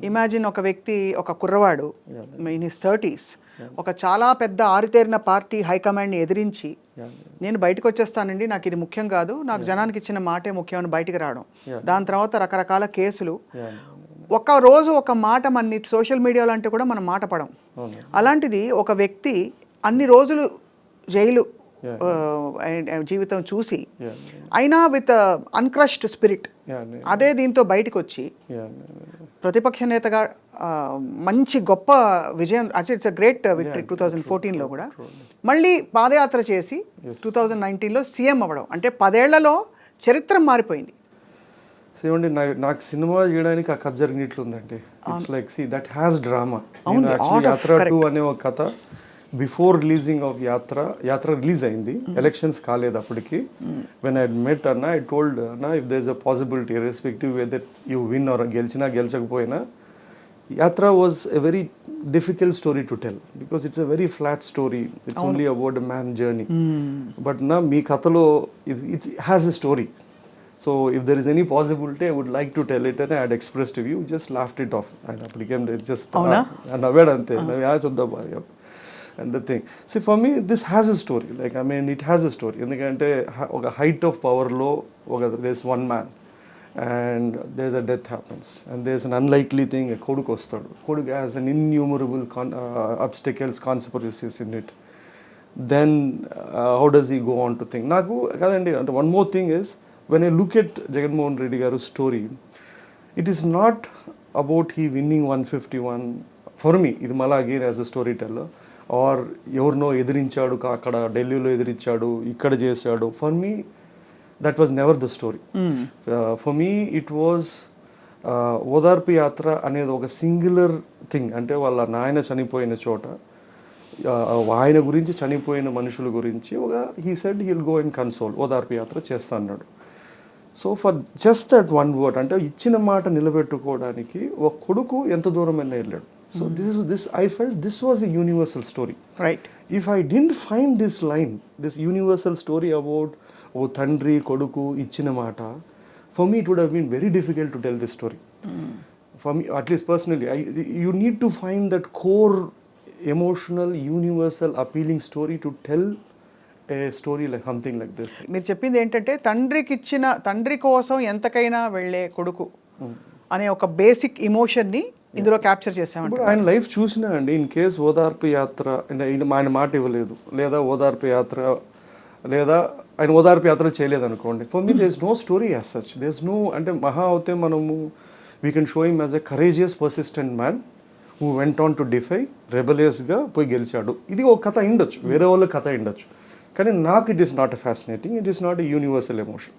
Imagine ఒక వ్యక్తి, ఒక కుర్రవాడు ఇన్ హిస్ 30s ఒక చాలా పెద్ద ఆరితేరిన పార్టీ హైకమాండ్ని ఎదిరించి నేను బయటకు వచ్చేస్తానండి, నాకు ఇది ముఖ్యం కాదు, నాకు జనానికి ఇచ్చిన మాటే ముఖ్యమని బయటికి రావడం, దాని తర్వాత రకరకాల కేసులు, ఒక రోజు ఒక మాట మన సోషల్ మీడియాలో అంటే కూడా మనం మాట పడం. అలాంటిది ఒక వ్యక్తి అన్ని రోజులు జైలు జీవితం చూసి అయినా విత్ అన్క్రష్డ్ స్పిరిట్ అదే దీంతో బయటకు వచ్చి ప్రతిపక్ష నేతగా మంచి గొప్ప విజయం, ఇట్స్ అ గ్రేట్ విక్టరీ 2014లో కూడా మళ్ళీ పాదయాత్ర చేసి 2019లో సీఎం అవ్వడం అంటే 10 ఏళ్లలో చరిత్ర మారిపోయింది. సేవండి నాకు సినిమా చేయడానికి ఆ కథ జరిగినట్లుందండి. It's like see that has drama. నేను యాక్చువల్లీ యాత్ర 2 అనే ఒక కథ before releasing of Yatra release అయింది, ఎలక్షన్స్ కాలేదు అప్పటికి. వెన్ ఐ మెట్ అన్న, ఐ టోల్డ్ అన్న, if there is a possibility respective whether you win or గెలిచినా గెలిచకపోయినా, Yatra was a very difficult story to tell because it's a very flat story, it's only about a man journey. But నా మీ కథలో it has a story. So if there is any possibility, I would like to tell it, and I had expressed to you, just laughed it off. And it became just navadante. And the thing, see, for me this has a story. Like I mean, it has a story. Endukante oka height of power lo there's one man and there's a death happens, and there's an unlikely thing, a koduku ostadu. Koduku has an innumerable obstacles, consequences in it. Then how does he go on to think? Naku kadandi, and one more thing is, when I look at Jagannath Reddy Garu's story, it is not about he winning 151. For me, ఇది మళ్ళీ again as a story teller, or ఎవరినో ఎదిరించాడు, అక్కడ ఢిల్లీలో ఎదిరించాడు, ఇక్కడ చేశాడు. For me that was never the story. For me it was ఓదార్పు యాత్ర అనేది ఒక సింగులర్ థింగ్. అంటే వాళ్ళ నాయన చనిపోయిన చోట ఆయన గురించి, చనిపోయిన మనుషుల గురించి ఒక he said heal go and console, ఓదార్పు యాత్ర చేస్తా అన్నాడు. So for just that one word, అంటే ఇచ్చిన మాట నిలబెట్టుకోవడానికి ఒక కొడుకు ఎంత దూరమైనా వెళ్ళాడు. So this I felt this was a universal story. Right. If I didn't find this line, this universal story about ఓ తండ్రి కొడుకు ఇచ్చిన మాట, for me it would have been very difficult to tell this story. For me at least personally, you need to find that core emotional universal appealing story to tell a story like something like this. మీరు చెప్పింది ఏంటంటే తండ్రి కోసం ఎంతకైనా వెళ్ళే కొడుకు అనే ఒక బేసిక్ ఇమోషన్ని ఇందులో క్యాప్చర్ చేసామంటే. ఇప్పుడు ఆయన లైఫ్ చూసినా అండి, ఇన్ కేస్ ఓదార్పు యాత్ర ఆయన మాట ఇవ్వలేదు, లేదా ఓదార్పు యాత్ర, లేదా ఆయన ఓదార్పు యాత్ర చేయలేదు అనుకోండి, for me there is no story as such. There is no, అంటే మహా అవుతే మనము we can show him as a courageous persistent man who went on to defy, రెబలియస్గా పోయి గెలిచాడు. ఇది ఒక కథ ఉండొచ్చు, వేరే వాళ్ళ కథ ఉండొచ్చు. కానీ నాకు it is not a fascinating, it is not a universal emotion.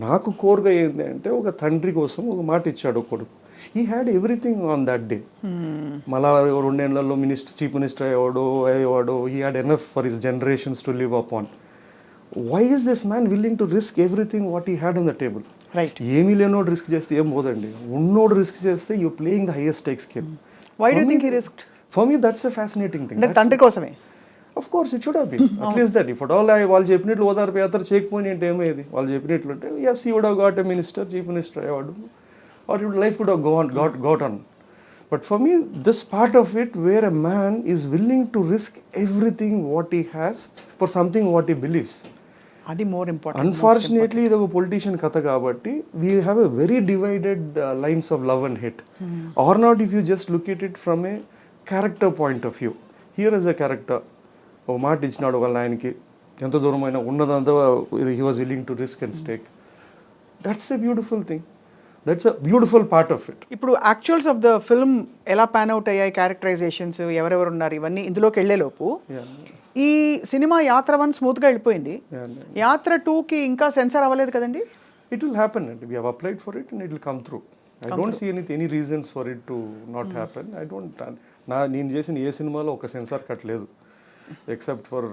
నాకు కోర్గా ఏంటి అంటే, ఒక తండ్రి కోసం ఒక మాట ఇచ్చాడు కొడుకు. He had everything on that day. మళ్ళా 2 ఏళ్లలో చీఫ్ మినిస్టర్ అయ్యేవాడు. He had enough for his generations to live up on. Why is this man willing to risk everything what he had on the table? Right. ఏమీ లేనోడు risk చేస్తే ఏం పోదండి, ఉన్నోడు risk చేస్తే you playing the highest stakes game. Why do you think he risked? For me that's a fascinating thing. తండ్రి కోసమే. Of course, it should have been. At least that. If at all వాళ్ళు చెప్పినట్లు ఓదార్పు యాత్ర చేయకపోయినా ఏంటి ఏమయ్యేది? వాళ్ళు చెప్పినట్లు అంటే yes, he would have got a minister, chief minister అయ్యాడు, or your life would have got on. But for me, this part of it where a man is willing to risk everything what he has for something what he believes. అది more important. Unfortunately, ఇది ఒక politician కథ కాబట్టి we have a very divided lines of love and hate. Or not if you just look at it from a character point of view. Here is a character. ఒక మాట ఇచ్చినాడు వాళ్ళ ఆయనకి, ఎంత దూరమైనా ఉన్నదంతా he was willing to risk and stake. That's a beautiful thing, that's a beautiful part of it. ఇప్పుడు actuals of the film ఎలా ప్యాన్ అవుట్ అయ్యాయి, క్యారెక్టరైజేషన్స్, ఎవరెవరు ఉన్నారు, ఇవన్నీ ఇందులోకి వెళ్ళేలోపు ఈ సినిమా యాత్ర 1 స్మూత్గా వెళ్ళిపోయింది. యాత్ర 2కి ఇంకా సెన్సార్ అవ్వలేదు కదండి? ఇట్ విల్ హ్యాపెన్ అండి. We have applied for it and it will come through. I don't see any reasons for it to not happen. I don't, నేను చేసిన ఏ సినిమాలో ఒక సెన్సార్ కట్ లేదు, ఎక్సెప్ట్ ఫర్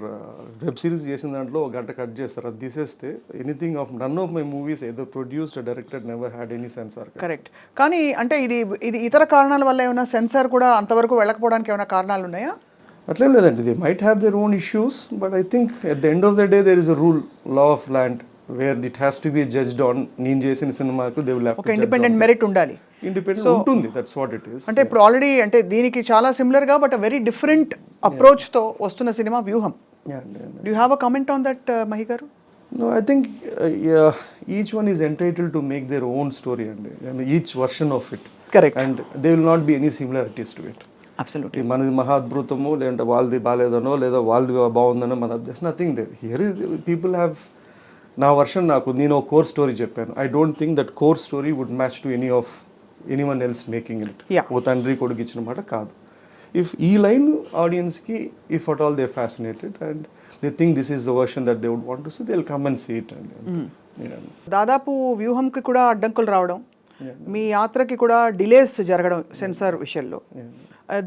వెబ్ సిరీస్ చేసిన దాంట్లో 1 గంట కట్ చేస్తారు. అది తీసేస్తే anything of none of my movies ఏదో produced directed never had any censor. Correct. కానీ అంటే ఇది ఇతర కారణాల వల్ల ఏమైనా సెన్సార్ కూడా అంతవరకు వెళ్ళకపోవడానికి ఏమైనా కారణాలు ఉన్నాయా? అట్లేం లేదండి. They might have their own issues, but I think at the end of the day there is a rule, law of land. Where it has to be judged on నేను చేసిన సినిమాకు దే విల్ హ్యావ్ ఒక independent merit ఉండాలి. Independent ఉంటుంది, that's what it is. అంటే ఇప్పుడు already అంటే దీనికి చాలా సిమిలర్ గా బట్ వెరీ డిఫరెంట్ అప్రోచ్ తో వస్తున్న సినిమా వ్యూహం. Do you have a comment on that Mahi గారు? No, I think each one is entitled to make their own story and each version of it. Correct. And there will not be any similarities to it. Absolutely. మనది మహా అద్భుతమో లేదంటే వాళ్ళది బాగాలేదనో లేదా వాళ్ళది బాగుందనో మన that's nothing there. Here is people have నా version నేను ఒక కోర్ స్టోరీ చెప్పాను. I don't think that core story would match to anyone else making it. ఓ తండ్రి కొడుకు ఇచ్చిన మాట కాదు. ఇఫ్ ఈ లైన్ ఆడియన్స్కి if at all they fascinated and they think this is the version that they would want to see, they'll come and see it. దాదాపు వ్యూహంకి కూడా అడ్డంకులు రావడం, మీ యాత్రకి కూడా డిలేస్ జరగడం సెన్సార్ విషయంలో,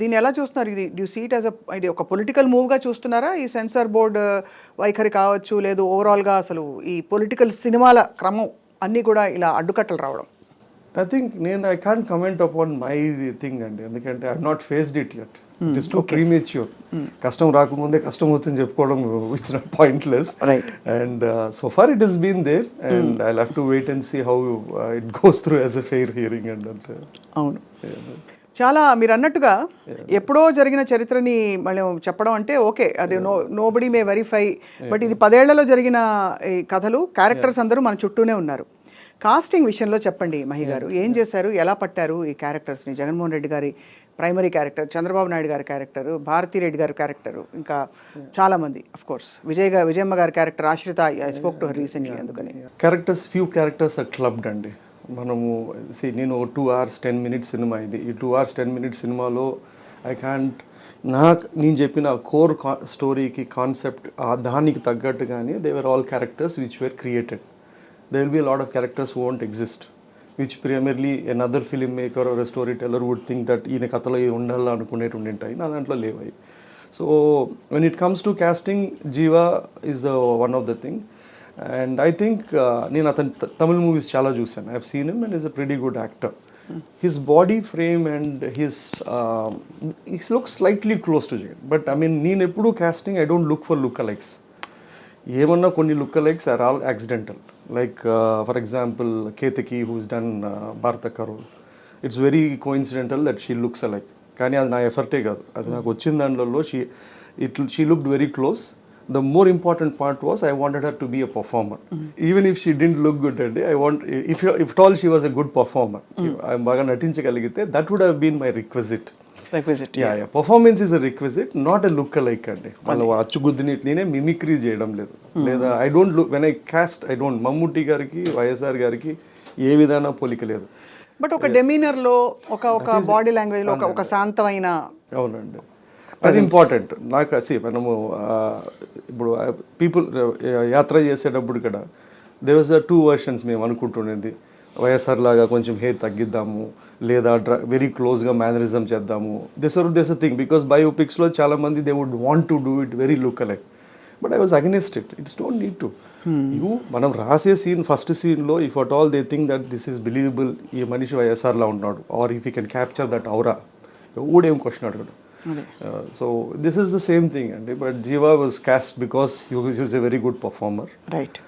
దీన్ని ఎలా చూస్తున్నారు? ఇది డ్యూ సీ ఇట్ యాజ్ ఇది ఒక పొలిటికల్ మూవ్గా చూస్తున్నారా? ఈ సెన్సార్ బోర్డ్ వైఖరి కావచ్చు, లేదు ఓవరాల్గా అసలు ఈ పొలిటికల్ సినిమాల క్రమం అన్నీ కూడా ఇలా అడ్డుకట్టలు రావడం? I think I can't comment upon my thing ఎందుకంటే I've not faced it yet. It is too premature. కష్టం రాకముందే కష్టం అవుతుంది చెప్పుకోవడం it's not pointless. Right. And so far it has been there and I'll have to wait and see how it goes through as a fair hearing and అవును. చాలా మీరు అన్నట్టుగా ఎప్పుడో జరిగిన చరిత్రని మళ్ళీ చెప్పడం అంటే ఓకే, అది నోబడీ మే వెరిఫై, బట్ ఇది 10 ఏళ్లలో జరిగిన ఈ కథలు, క్యారెక్టర్స్ అందరూ మన చుట్టూనే ఉన్నారు. కాస్టింగ్ విషయంలో చెప్పండి మహి గారు, ఏం చేశారు, ఎలా పట్టారు ఈ క్యారెక్టర్స్ని? జగన్మోహన్ రెడ్డి గారి ప్రైమరీ క్యారెక్టర్, చంద్రబాబు నాయుడు గారి క్యారెక్టర్, భారతీ రెడ్డి గారి క్యారెక్టర్, ఇంకా చాలామంది అఫ్ కోర్స్ విజయమ్మ గారి క్యారెక్టర్, ఆశ్రిత, I spoke to her recently. అందుకని ఫ్యూ క్యారెక్టర్స్ ఆర్ క్లబ్డ్ అండి. మనము నేను 2 hours 10 minutes సినిమా ఇది. ఈ 2 hours 10 minutes సినిమాలో నేను చెప్పిన కోర్ స్టోరీకి కాన్సెప్ట్ దానికి తగ్గట్టుగానే they were all characters which were created. There will be a lot of characters who won't exist, which primarily another filmmaker or a storyteller would think that ఈయన కథలో ఇది ఉండాలి అనుకునేటి ఉంటాయి, నా దాంట్లో లేవై. So when it comes to casting, Jiva is the one of the thing and I think నేను అతని తమిళ మూవీస్ చాలా చూసాను. I have seen him and he's a pretty good actor. His body frame and he looks slightly close to Jagan, but I mean నేను ఎప్పుడు casting I don't look for lookalikes. ఏమన్నా కొన్ని lookalikes are all accidental. Like for example Ketaki who's done Bharathi కరోల్, it's very coincidental that she looks alike. కానీ అది నా ఎఫర్టే కాదు, అది నాకు వచ్చిన దాంట్లో she looked very close. The more important part was I wanted her to be a performer. Even if she didn't look good అండి, I want if all she was a good performer, బాగా నటించగలిగితే that would have been my requisite. Performance is a requisite, not a look like అండి. వాళ్ళు అచ్చుగుద్దిని నేనే mimicry చేయడం లేదు. లేదా I don't look when I cost I don't Mammootty గారికి వైఎస్ఆర్ గారికి ఏ విధాన పోలిక లేదు. బట్ ఒక డెమీనర్ లో ఒక బాడీ లాంగ్వేజ్ లో ఒక శాంతమైన, అవునండి, అది ఇంపార్టెంట్. నాకు మనము ఇప్పుడు పీపుల్ యాత్ర చేసేటప్పుడు కూడా దేర్ వాజ్ 2 versions మేము అనుకుంటుండేది. వైఎస్ఆర్ లాగా కొంచెం హెయిర్ తగ్గిద్దాము, లేదా వెరీ క్లోజ్గా మేనరిజం చేద్దాము. దిస్ అ థింగ్ బికాస్ బయోపిక్స్లో చాలామంది they would want to do it very look alike, but I was against it. It's don't need to. మనం రాసే సీన్ ఫస్ట్ సీన్లో if at all they think that this is believable, ఈ మనిషి వైఎస్ఆర్లా ఉన్నాడు, or if you can capture that aura, ఎవడేం question అడగడు. So this is the same thing అండి. But Jiiva was cast because he was a very good performer. Right.